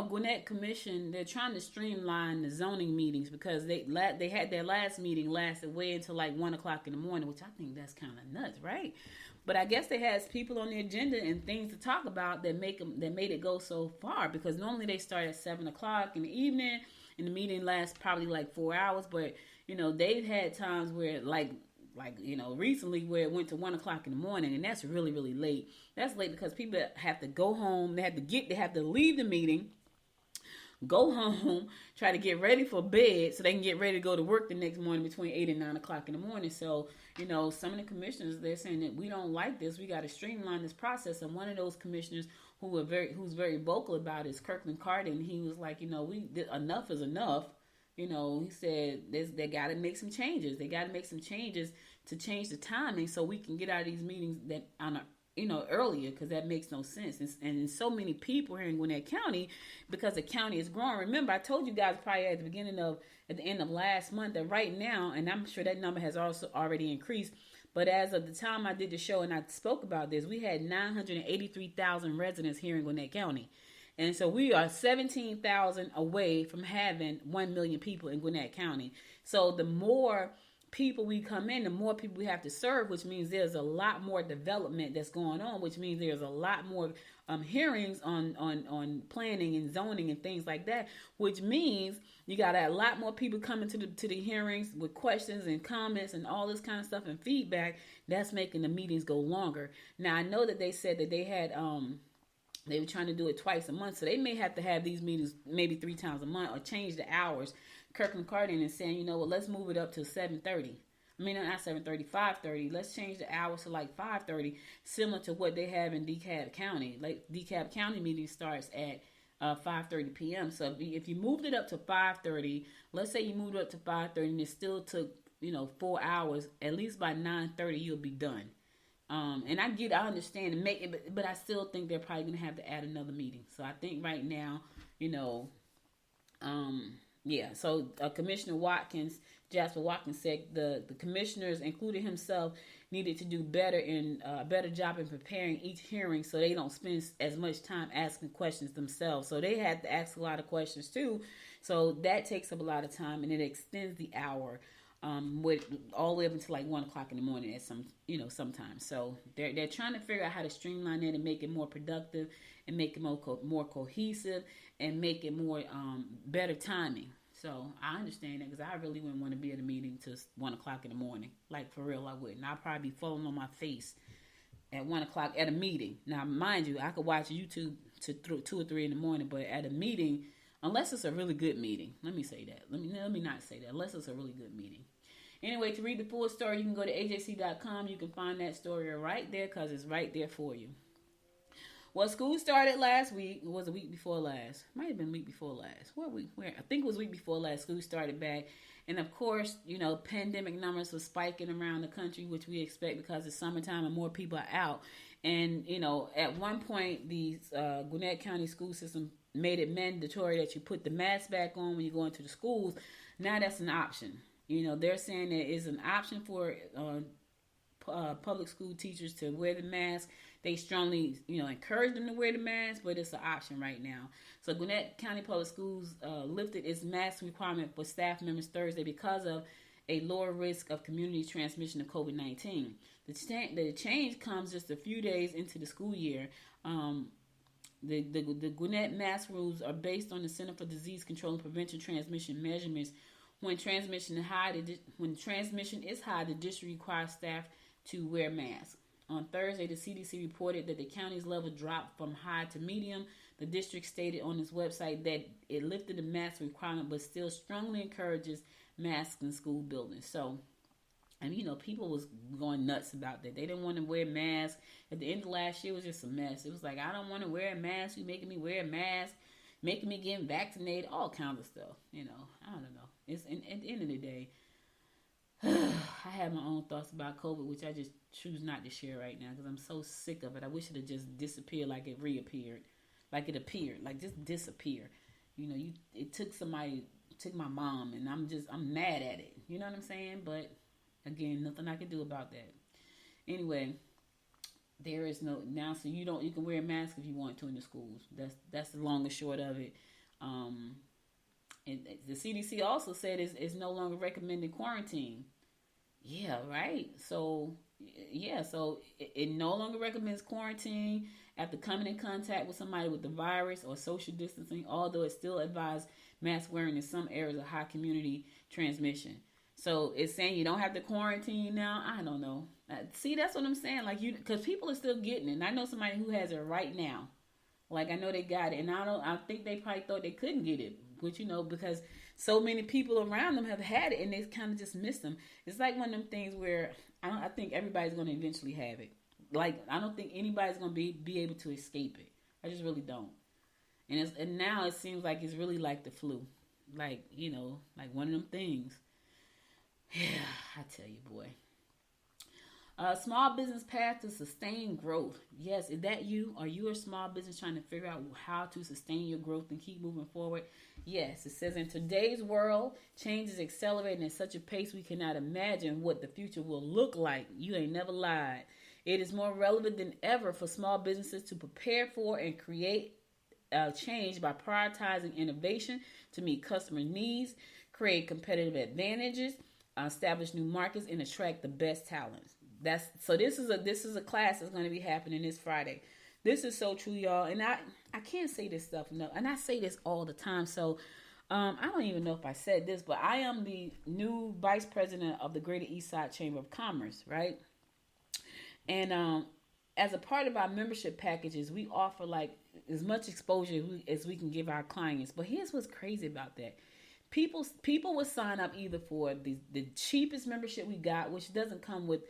Gwinnett Commission, they're trying to streamline the zoning meetings because they had their last meeting lasted way until like 1 o'clock in the morning, which I think that's kind of nuts, right? But I guess they had people on the agenda and things to talk about that made it go so far, because normally they start at 7 o'clock in the evening and the meeting lasts probably like 4 hours. But they've had times where recently where it went to 1 o'clock in the morning, and that's really, really late. That's late because people have to go home. They have to leave the meeting, go home, try to get ready for bed so they can get ready to go to work the next morning between 8 and 9 o'clock in the morning. So, some of the commissioners, they're saying that we don't like this. We got to streamline this process. And one of those commissioners who's very vocal about it is Kirkland Carden. He was like, enough is enough. He said they got to make some changes. They got to make some changes to change the timing so we can get out of these meetings that earlier, because that makes no sense. And so many people here in Gwinnett County, because the county is growing. Remember, I told you guys probably at the end of last month that right now, and I'm sure that number has also already increased, but as of the time I did the show and I spoke about this, we had 983,000 residents here in Gwinnett County. And so we are 17,000 away from having 1 million people in Gwinnett County. So the more people we come in, the more people we have to serve, which means there's a lot more development that's going on, which means there's a lot more hearings on planning and zoning and things like that, which means you got a lot more people coming to the hearings with questions and comments and all this kind of stuff and feedback. That's making the meetings go longer. Now, I know that they said that they had they were trying to do it twice a month, so they may have to have these meetings maybe 3 times a month or change the hours. Kirkland Carden is saying, let's move it up to 7:30. I mean, not 7:30, 5:30. Let's change the hours to like 5:30, similar to what they have in DeKalb County. Like DeKalb County meeting starts at 5:30 p.m. So if you moved it up to 5:30, let's say you moved it up to 5:30 and it still took 4 hours, at least by 9:30 you'll be done. And I understand and make it, but I still think they're probably gonna have to add another meeting. So I think right now, So Commissioner Jasper Watkins said the commissioners, including himself, needed to do better better job in preparing each hearing so they don't spend as much time asking questions themselves. So they had to ask a lot of questions too. So that takes up a lot of time and it extends the hour. With all the way up until like 1 o'clock in the morning at sometimes. So they're trying to figure out how to streamline it and make it more productive and make it more cohesive and make it more better timing. So I understand that, because I really wouldn't want to be at a meeting till 1 o'clock in the morning. Like, for real, I wouldn't. I'd probably be falling on my face at 1 o'clock at a meeting. Now, mind you, I could watch YouTube to 2 or 3 in the morning, but at a meeting, unless it's a really good meeting, let me say that. Let me not say that. Unless it's a really good meeting. Anyway, to read the full story, you can go to ajc.com. You can find that story right there because it's right there for you. Well, school started last week. It was a week before last. Might have been week before last. What week? Where? I think it was week before last. School started back. And of course, pandemic numbers were spiking around the country, which we expect because it's summertime and more people are out. And, at one point, the Gwinnett County school system made it mandatory that you put the mask back on when you go into the schools. Now that's an option. They're saying that it's an option for public school teachers to wear the mask. They strongly, encourage them to wear the mask, but it's an option right now. So Gwinnett County Public Schools lifted its mask requirement for staff members Thursday because of a lower risk of community transmission of COVID-19. The change comes just a few days into the school year. The Gwinnett mask rules are based on the Center for Disease Control and Prevention Transmission measurements. When transmission is high, the district requires staff to wear masks. On Thursday, the CDC reported that the county's level dropped from high to medium. The district stated on its website that it lifted the mask requirement, but still strongly encourages masks in school buildings. So, people was going nuts about that. They didn't want to wear masks. At the end of last year, it was just a mess. It was like, I don't want to wear a mask. You're making me wear a mask, making me get vaccinated, all kinds of stuff. I don't know. It's at the end of the day, I have my own thoughts about COVID, which I just choose not to share right now because I'm so sick of it. I wish it had just disappeared like it reappeared, like it appeared, like just disappear. It took my mom, and I'm mad at it. You know what I'm saying? But again, nothing I can do about that. Anyway, there is no now, so you can wear a mask if you want to in the schools. That's the long and short of it. And the CDC also said it's no longer recommended quarantine. Yeah, right. So it no longer recommends quarantine after coming in contact with somebody with the virus or social distancing, although it still advised mask wearing in some areas of high community transmission. So it's saying you don't have to quarantine now. I don't know. See, that's what I'm saying. Because people are still getting it. And I know somebody who has it right now. Like, I know they got it, and I think they probably thought they couldn't get it, which, because so many people around them have had it, and they kind of just missed them. It's like one of them things where I think everybody's going to eventually have it. Like, I don't think anybody's going to be able to escape it. I just really don't. And now it seems like it's really like the flu. Like, like one of them things. Yeah, I tell you, boy. Small business path to sustain growth. Yes, is that you? Are you a small business trying to figure out how to sustain your growth and keep moving forward? Yes, it says in today's world, change is accelerating at such a pace we cannot imagine what the future will look like. You ain't never lied. It is more relevant than ever for small businesses to prepare for and create change by prioritizing innovation to meet customer needs, create competitive advantages, establish new markets, and attract the best talents. This is a class that's going to be happening this Friday. This is so true, y'all. And I can't say this stuff enough. And I say this all the time. So I don't even know if I said this, but I am the new vice president of the Greater Eastside Chamber of Commerce, right? And as a part of our membership packages, we offer as much exposure as we can give our clients. But here's what's crazy about that. People will sign up either for the cheapest membership we got, which doesn't come with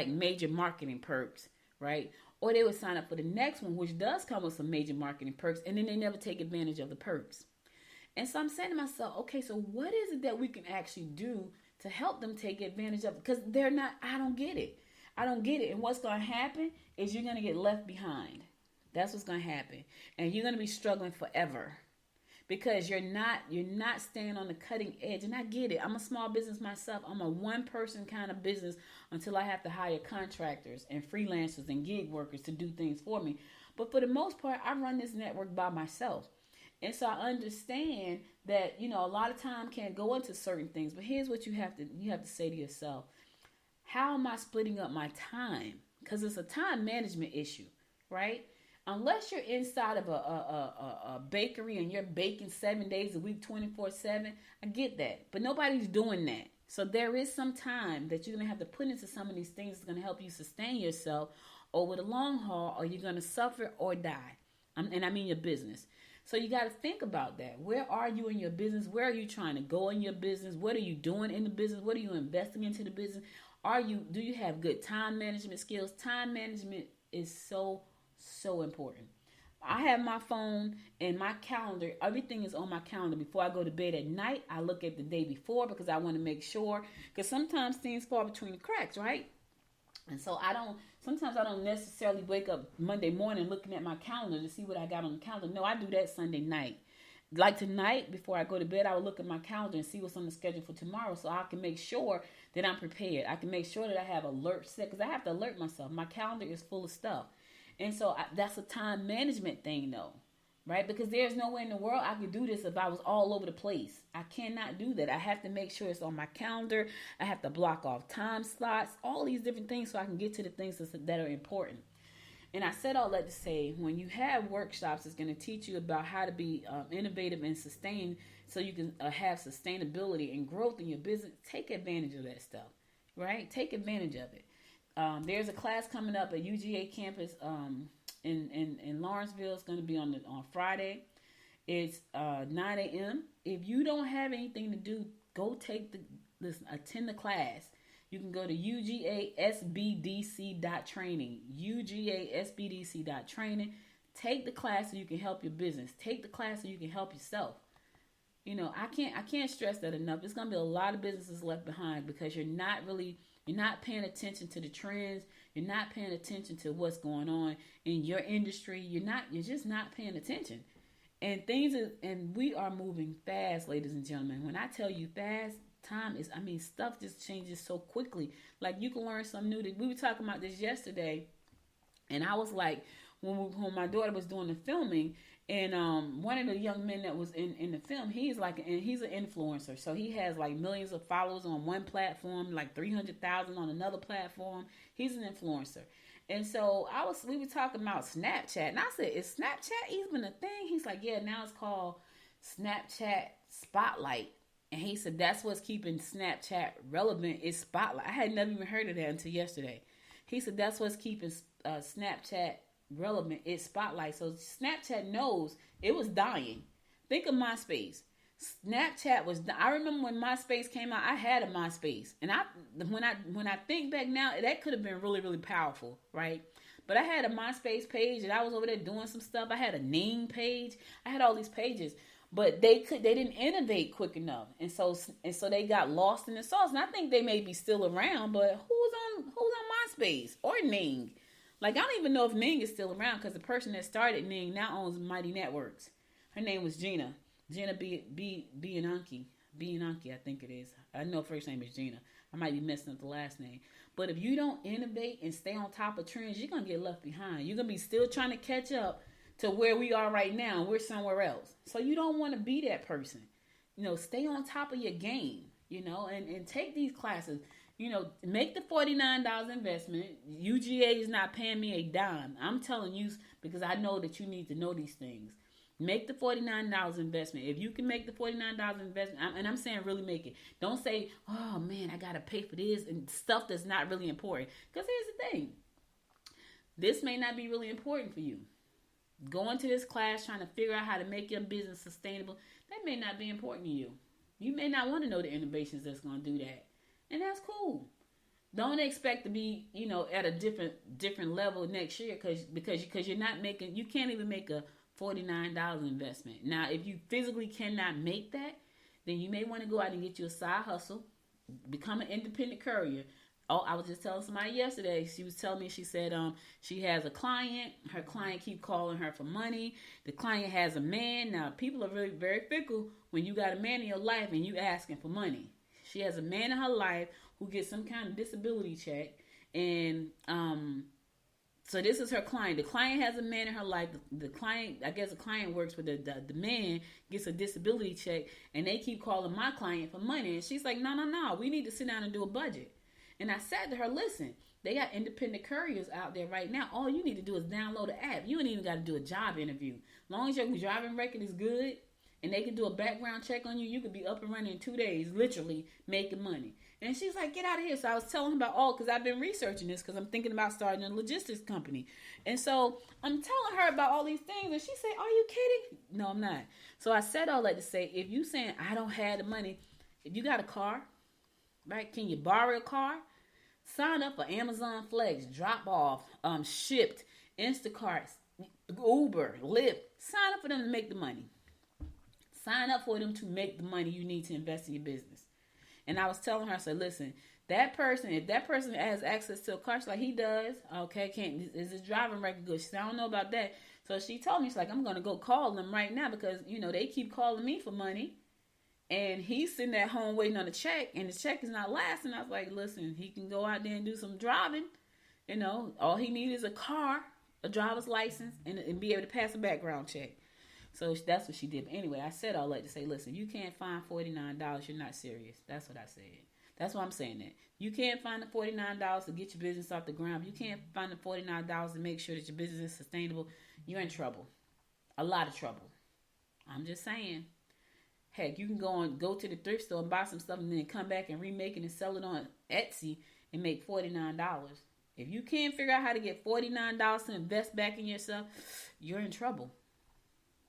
major marketing perks, right? Or they would sign up for the next one, which does come with some major marketing perks, and then they never take advantage of the perks. And so I'm saying to myself, okay, so what is it that we can actually do to help them take advantage of it? Because I don't get it. And what's going to happen is you're going to get left behind. That's what's going to happen. And you're going to be struggling forever. Because you're not staying on the cutting edge. And I get it. I'm a small business myself. I'm a one-person kind of business until I have to hire contractors and freelancers and gig workers to do things for me. But for the most part, I run this network by myself. And so I understand that, a lot of time can't go into certain things. But here's what you have to say to yourself. How am I splitting up my time? Because it's a time management issue, right? Unless you're inside of a bakery and you're baking 7 days a week, 24/7, I get that. But nobody's doing that. So there is some time that you're going to have to put into some of these things that's going to help you sustain yourself. over the long haul, are you going to suffer or die? And I mean your business. So you got to think about that. Where are you in your business? Where are you trying to go in your business? What are you doing in the business? What are you investing into the business? Do you have good time management skills? Time management is so important. I have my phone and my calendar. Everything is on my calendar. Before I go to bed at night, I look at the day before because I want to make sure. Because sometimes things fall between the cracks, right? And so sometimes I don't necessarily wake up Monday morning looking at my calendar to see what I got on the calendar. No, I do that Sunday night. Like tonight, before I go to bed, I will look at my calendar and see what's on the schedule for tomorrow so I can make sure that I'm prepared. I can make sure that I have alerts set because I have to alert myself. My calendar is full of stuff. And so that's a time management thing, though, right? Because there's no way in the world I could do this if I was all over the place. I cannot do that. I have to make sure it's on my calendar. I have to block off time slots, all these different things so I can get to the things that are important. And I said all that to say, when you have workshops, it's going to teach you about how to be innovative and sustain so you can have sustainability and growth in your business. Take advantage of that stuff, right? Take advantage of it. There's a class coming up at UGA campus in Lawrenceville. It's going to be on Friday. It's 9 a.m. If you don't have anything to do, go attend the class. You can go to ugasbdc.training, ugasbdc.training. Take the class so you can help your business. Take the class so you can help yourself. You know, I can't stress that enough. There's going to be a lot of businesses left behind because you're not paying attention to the trends. You're not paying attention to what's going on in your industry. You're just not paying attention. And we are moving fast, ladies and gentlemen. When I tell you fast, stuff just changes so quickly. Like you can learn something new. We were talking about this yesterday, and I was like, when my daughter was doing the filming, and one of the young men that was in the film, he's an influencer. So he has like millions of followers on one platform, like 300,000 on another platform. He's an influencer. And so we were talking about Snapchat, and I said, is Snapchat even a thing? He's like, yeah, now it's called Snapchat Spotlight. And he said, that's what's keeping Snapchat relevant is Spotlight. I had never even heard of that until yesterday. He said, that's what's keeping Snapchat relevant is Spotlight. So Snapchat knows it was dying. Think of MySpace. Snapchat I remember when MySpace came out, I had a MySpace. And when I think back now, that could have been really, really powerful, right? But I had a MySpace page and I was over there doing some stuff. I had a Ning page. I had all these pages. But they didn't innovate quick enough. And so they got lost in the sauce. And I think they may be still around, but who's on MySpace or Ning? Like, I don't even know if Ning is still around because the person that started Ning now owns Mighty Networks. Her name was Gina Bianchi, I think it is. I know her first name is Gina. I might be messing up the last name. But if you don't innovate and stay on top of trends, you're going to get left behind. You're going to be still trying to catch up to where we are right now. We're somewhere else. So you don't want to be that person. You know, stay on top of your game, you know, and take these classes. You know, make the $49 investment. UGA is not paying me a dime. I'm telling you because I know that you need to know these things. Make the $49 investment. If you can make the $49 investment, and I'm saying really make it. Don't say, oh man, I got to pay for this and stuff that's not really important. Because here's the thing. This may not be really important for you. Going to this class trying to figure out how to make your business sustainable, that may not be important to you. You may not want to know the innovations that's going to do that. And that's cool. Don't expect to be, you know, at a different level next year because you're not making, you can't even make a $49 investment. Now, if you physically cannot make that, then you may want to go out and get you a side hustle, become an independent courier. Oh, I was just telling somebody yesterday. She was telling me, she said she has a client. Her client keep calling her for money. The client has a man. Now, people are really very fickle when you got a man in your life and you asking for money. She has a man in her life who gets some kind of disability check. And so this is her client. The client has a man in her life. The client, I guess the client works with the man, gets a disability check. And they keep calling my client for money. And she's like, no. We need to sit down and do a budget. And I said to her, listen, they got independent couriers out there right now. All you need to do is download the app. You ain't even got to do a job interview. As long as your driving record is good and they can do a background check on you, you could be up and running in 2 days, literally making money. And she's like, get out of here. So I was telling her about because I've been researching this because I'm thinking about starting a logistics company. And so I'm telling her about all these things. And she said, are you kidding? No, I'm not. So I said all that to say, if you saying I don't have the money, if you got a car, right? Can you borrow a car? Sign up for Amazon Flex, drop off, shipped, Instacart, Uber, Lyft. Sign up for them to make the money. Sign up for them to make the money you need to invest in your business. And I was telling her, I said, listen, if that person has access to a car like he does, okay, is his driving record good? She said, I don't know about that. So she told me, she's like, I'm going to go call them right now because, they keep calling me for money. And he's sitting at home waiting on a check, and the check is not lasting. I was like, listen, he can go out there and do some driving. All he needs is a car, a driver's license, and be able to pass a background check. So that's what she did. But anyway, I said all that to say, listen, you can't find $49. You're not serious. That's what I said. That's why I'm saying that. You can't find the $49 to get your business off the ground. You can't find the $49 to make sure that your business is sustainable. You're in trouble. A lot of trouble. I'm just saying. Heck, you can go to the thrift store and buy some stuff and then come back and remake it and sell it on Etsy and make $49. If you can't figure out how to get $49 to invest back in yourself, you're in trouble.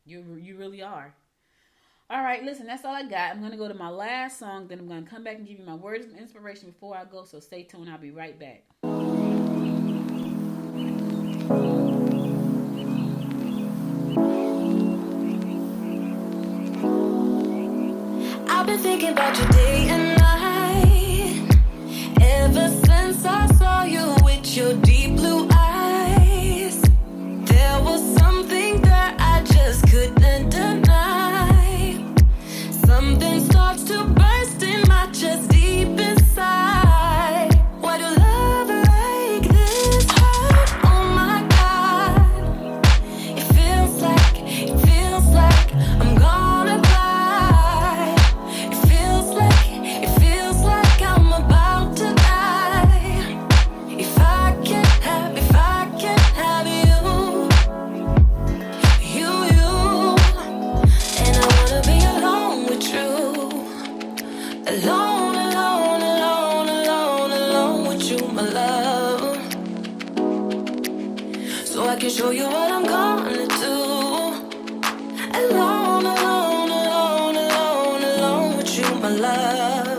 You really are. All right, listen, that's all I got. I'm going to go to my last song. Then I'm going to come back and give you my words of inspiration before I go. So stay tuned. I'll be right back. I've been thinking about you day and night. Ever since I saw you with your deep blue eyes, there was something that I just couldn't deny. Something starts to burst in my chest deep inside. Why do love like this hurt? Oh my God. It feels like I'm gonna cry. It feels like I'm about to die. If I can't have you, and I wanna be alone with you. Alone with you, my love. So I can show you what I'm gonna do. Alone with you, my love.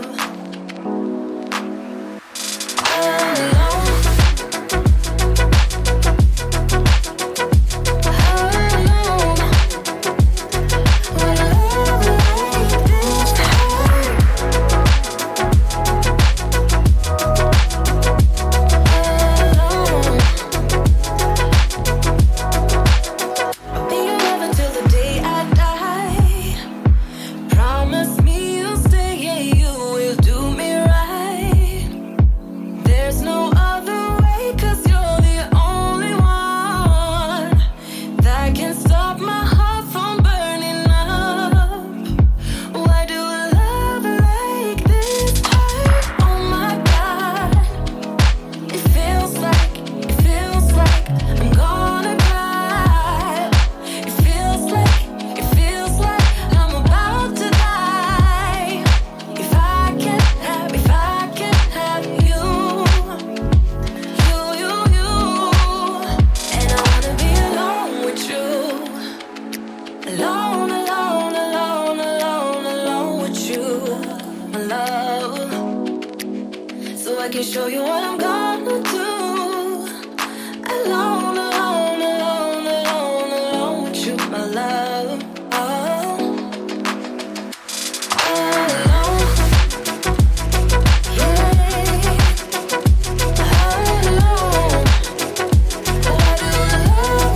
can show you what I'm gonna do. Alone, alone, alone, alone, alone with you, my love. Oh, alone, yeah. Alone, why do love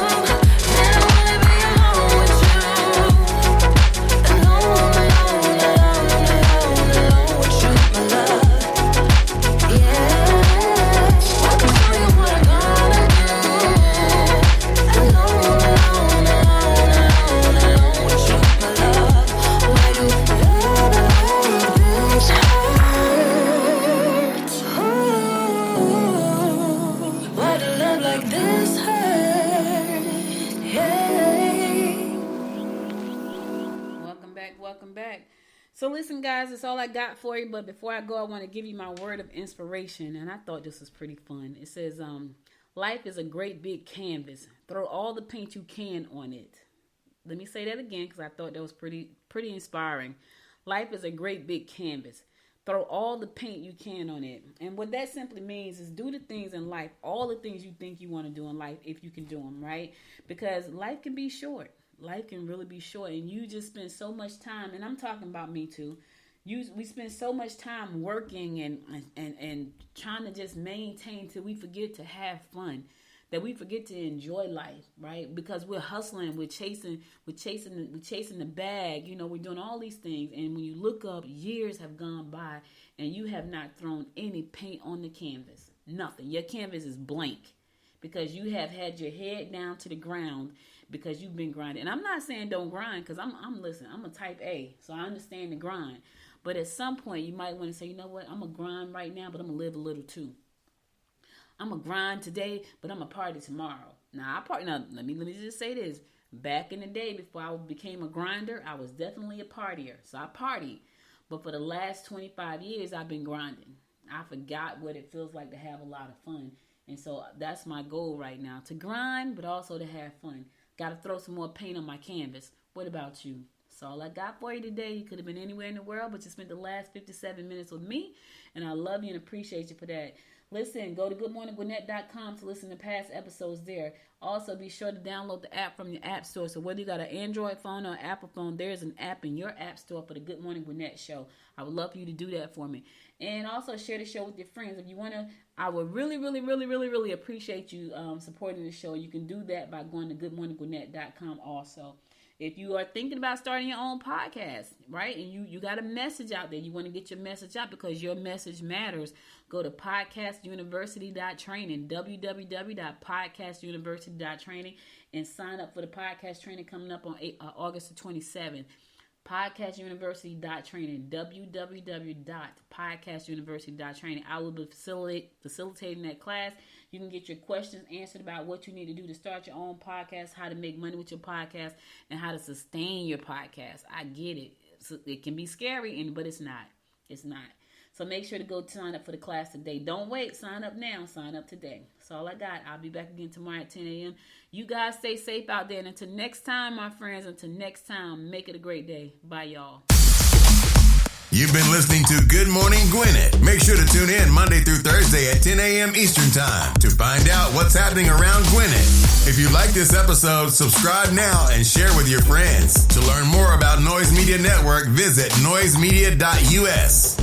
like this? Welcome back. So listen, guys, that's all I got for you. But before I go, I want to give you my word of inspiration. And I thought this was pretty fun. It says, life is a great big canvas. Throw all the paint you can on it. Let me say that again because I thought that was pretty inspiring. Life is a great big canvas. Throw all the paint you can on it. And what that simply means is do the things in life, all the things you think you want to do in life, if you can do them, right? Because life can be short. Life can really be short. And you just spend so much time, and I'm talking about me too. We spend so much time working and trying to just maintain till we forget to have fun, that we forget to enjoy life, right? Because we're hustling, we're chasing the bag. You know, we're doing all these things, and when you look up, years have gone by, and you have not thrown any paint on the canvas. Nothing. Your canvas is blank because you have had your head down to the ground because you've been grinding. And I'm not saying don't grind, because I'm a type A, so I understand the grind. But at some point, you might want to say, you know what? I'm gonna grind right now, but I'm gonna live a little too. I'm going to grind today, but I'm going to party tomorrow. Now, let me just say this. Back in the day, before I became a grinder, I was definitely a partier. So I partied. But for the last 25 years, I've been grinding. I forgot what it feels like to have a lot of fun. And so that's my goal right now, to grind, but also to have fun. Got to throw some more paint on my canvas. What about you? That's all I got for you today. You could have been anywhere in the world, but you spent the last 57 minutes with me. And I love you and appreciate you for that. Listen, go to goodmorninggwinnett.com to listen to past episodes there. Also, be sure to download the app from your app store. So whether you got an Android phone or an Apple phone, there's an app in your app store for the Good Morning Gwinnett show. I would love for you to do that for me. And also share the show with your friends. If you want to, I would really, really, really, really, really appreciate you supporting the show. You can do that by going to goodmorninggwinnett.com also. If you are thinking about starting your own podcast, right, and you got a message out there, you want to get your message out because your message matters, go to podcastuniversity.training, www.podcastuniversity.training, and sign up for the podcast training coming up on August the 27th. Podcastuniversity.training, www.podcastuniversity.training. I will be facilitating that class. You can get your questions answered about what you need to do to start your own podcast, how to make money with your podcast, and how to sustain your podcast. I get it. It can be scary, but it's not. It's not. So make sure to go sign up for the class today. Don't wait. Sign up now. Sign up today. That's all I got. I'll be back again tomorrow at 10 a.m. You guys stay safe out there. And until next time, my friends, make it a great day. Bye, y'all. You've been listening to Good Morning Gwinnett. Make sure to tune in Monday through Thursday at 10 a.m. Eastern Time to find out what's happening around Gwinnett. If you like this episode, subscribe now and share with your friends. To learn more about Noise Media Network, visit noisemedia.us.